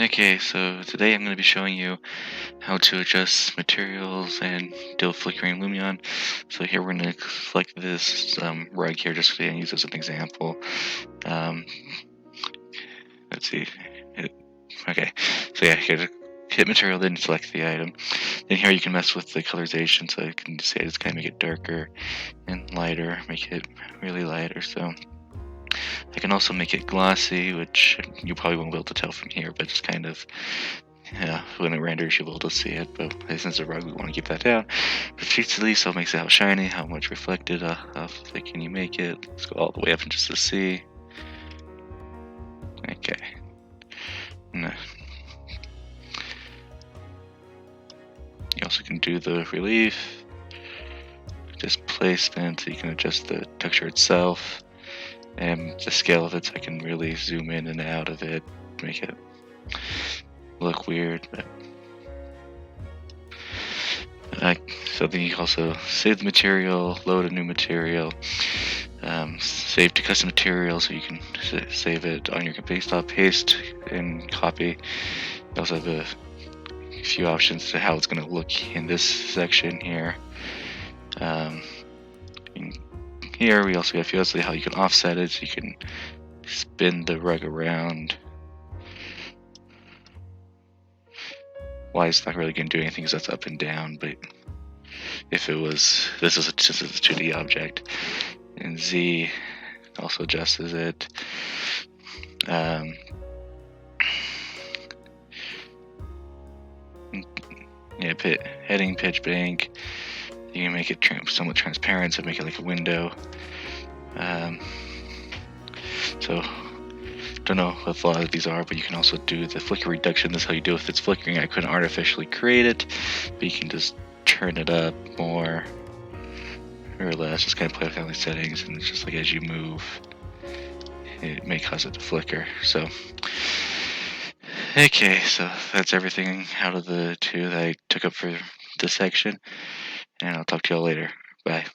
Okay, so today I'm going to be showing you how to adjust materials and deal with flickering Lumion. So here we're going to select this rug here just to use as an example. Um, let's see. Okay, so yeah, here hit material, then select the item. Then here you can mess with the colorization, so you can say it's kind of make it darker and lighter, make it really lighter. So I can also make it glossy, which you probably won't be able to tell from here, but it's kind of, yeah, when it renders you'll be able to see it, but since it's a rug we want to keep that down. Repeatedly, so it makes it how shiny, how much reflected, how thick can you make it. Let's go all the way up into the C. Okay. No. You also can do the relief, just placement, so you can adjust the texture itself and the scale of it, so I can really zoom in and out of it, make it look weird. But so then you also save the material, load a new material, save to custom material, so you can save it on your desktop, paste and copy. You also have a few options to how it's going to look in this section here. Here we also have a few others, how you can offset it, so you can spin the rug around. Y is not really going to do anything because that's up and down, but if it was, this is just a 2D object. And Z also adjusts it. Yeah, heading, pitch, bank. You can make it somewhat transparent, so make it like a window. So don't know what a lot of these are, but you can also do the flicker reduction. This is how you deal with its flickering. I couldn't artificially create it, but you can just turn it up more or less. Just kind of play with all these settings, and it's just like as you move, it may cause it to flicker. So okay, so that's everything out of the two that I took up for this section, and I'll talk to y'all later. Bye.